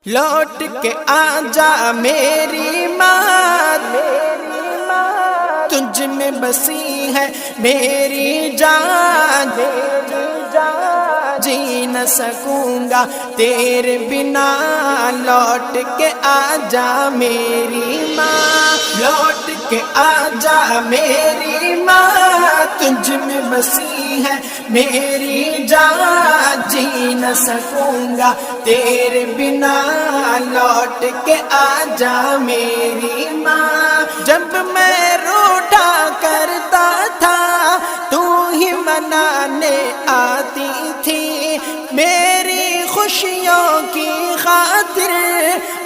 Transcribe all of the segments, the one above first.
لوٹ کے آجا میری ماں، تجھ میں بسی ہے میری جان، جی نہ سکوں گا تیرے بنا، لوٹ کے آجا میری ماں، لوٹ کے آجا میری ماں، تجھ میں بسی ہے میری جان، جی نہ سکوں گا تیرے بنا، لوٹ کے آجا میری ماں۔ جب میں روٹا کرتا تھا تو ہی منانے آتی تھی، میری خوشیوں کی خاطر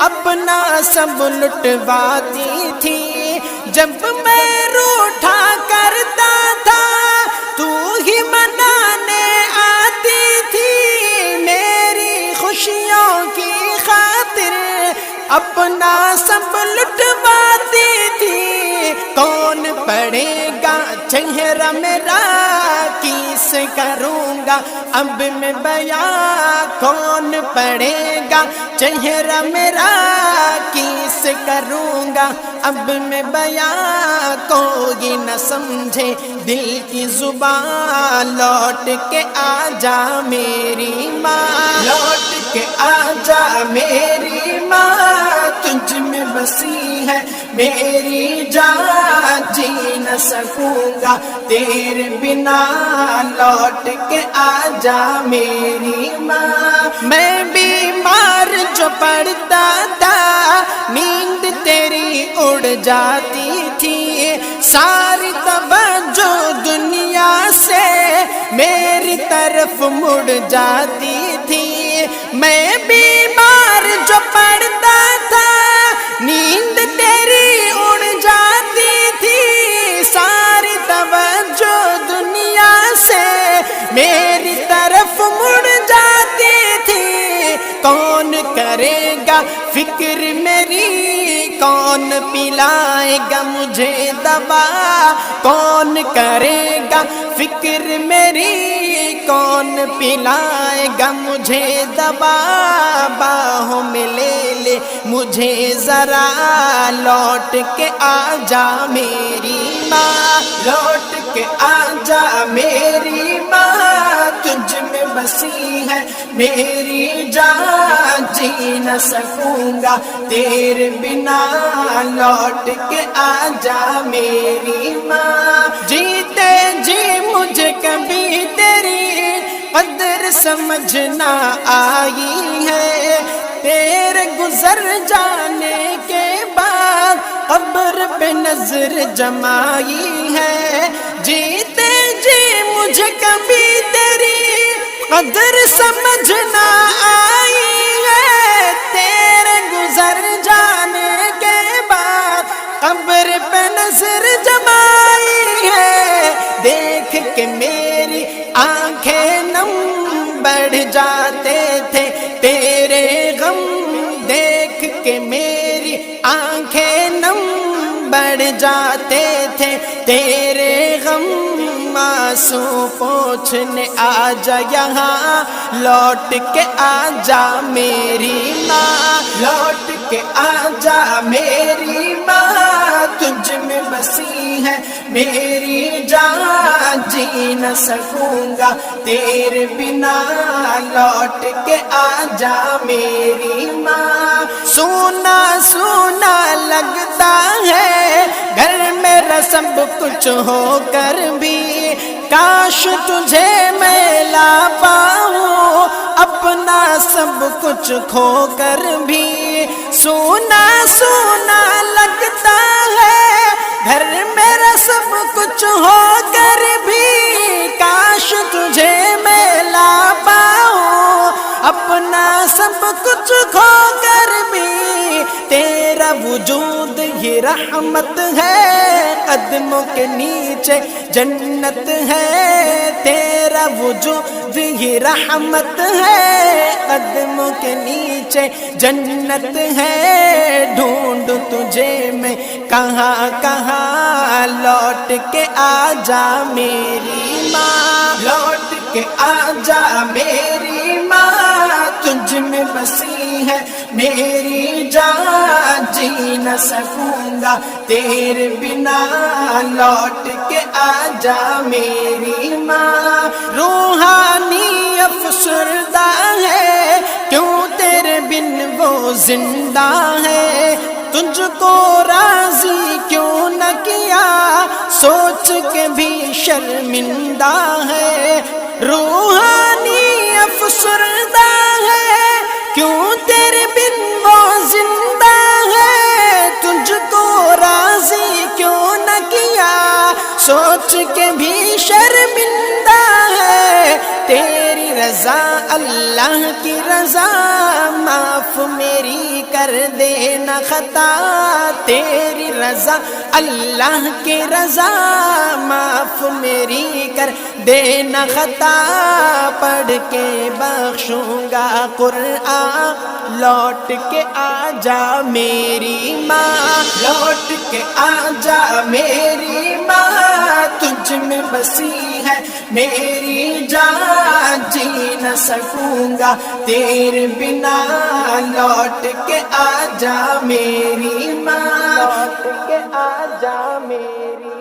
اپنا سب لٹواتی تھی۔ جب میں روٹا کرتا تھا تو ہی منانے آتی تھی، میری خوشیوں کی خاطر اپنا سب لٹواتی تھی۔ کون پڑھے گا چہرہ میرا، کس کروں گا اب میں بیاں، کون پڑھے گا چہرہ میرا، کس کروں گا اب میں بیاں، کوئی نہ سمجھے دل کی زبان، لوٹ کے آجا میری ماں، لوٹ کے آجا میری ماں، تجھ میں بسی ہے میری جان، جی نہ سکوں گا تیرے بنا، لوٹ کے آجا میری ماں۔ میں بیمار جو پڑتا تھا نیند تیری اڑ جاتی تھی، ساری توجہ دنیا سے میری طرف مڑ جاتی تھی۔ میں بیمار جو پڑتا تھا نیند تیری اڑ جاتی تھی، ساری توجہ دنیا سے میری طرف مڑ جاتی تھی۔ کون کرے گا فکر میری، کون پلائے گا مجھے دوا، کون کرے گا فکر میری، کون پلائے گا مجھے دوا، باہوں میں لے لے مجھے ذرا، لوٹ کے آجا میری ماں، لوٹ کے آجا میری ماں، تجھ میں بسی ہے میری جان، جی نہ سکوں گا تیرے بنا، لوٹ کے آجا میری ماں۔ جیتے جی مجھے کبھی تیری قدر سمجھنا آئی ہے، تیرے گزر جانے کے بعد قبر پہ نظر جمائی ہے۔ جیتے جی مجھے کبھی تیری قدر سمجھنا آئی ہے، تیرے گزر جانے کے بعد قبر پہ نظر جمائی ہے۔ دیکھ کے میری آنکھیں نم بڑھ جاتے تھے تیرے غم، دیکھ کے میری آنکھیں نم بڑھ جاتے تھے تیرے غم، آنسو پوچھنے آجا یہاں، لوٹ کے آجا میری ماں، لوٹ کے آجا میری ماں، تجھ میں بسی ہے میری جان، جی نہ سکوں گا تیرے بنا، لوٹ کے آجا میری ماں۔ سونا سونا لگتا ہے گھر میرا سب کچھ ہو کر بھی، کاش تجھے میں لا پاؤں اپنا سب کچھ کھو کر بھی۔ سونا سونا لگتا ہے گھر میرا سب کچھ ہو کر بھی، کاش تجھے میں لا پاؤں اپنا سب کچھ کھو کر بھی، تیرا وجود ہی رحمت ہے، قدموں کے نیچے جنت ہے، تیرا وجود ہی رحمت ہے، قدموں کے نیچے جنت ہے، ڈھونڈ تجھے میں کہاں کہاں، لوٹ کے آجا میری ماں، لوٹ کے آجا میری ماں، تجھ میں بسی ہے میری جان، جی نہ سکوں گا تیرے بنا، لوٹ کے آجا میری ماں۔ روحانی افسردہ ہے کیوں تیرے بن وہ زندہ ہے، تجھ کو راضی کیوں نہ کیا سوچ کے بھی شرمندہ ہے۔ روحانی افسردہ ہے کیوں تیرے بن وہ زندہ ہے، تجھ کو راضی کیوں نہ کیا سوچ کے بھی شرمندہ ہے۔ تیری رضا اللہ کی رضا معاف میری کر دینا خطا، تیری رضا اللہ کی رضا معاف میری کر دینا خطا، پڑھ کے بخشوں گا قرآن، لوٹ کے آجا میری ماں، لوٹ کے آجا میری ماں، تجھ میں بسی ہے میری جان، جی نہ سکوں گا تیرے بنا، لوٹ کے آجا میری ماں، لوٹ کے آجا میری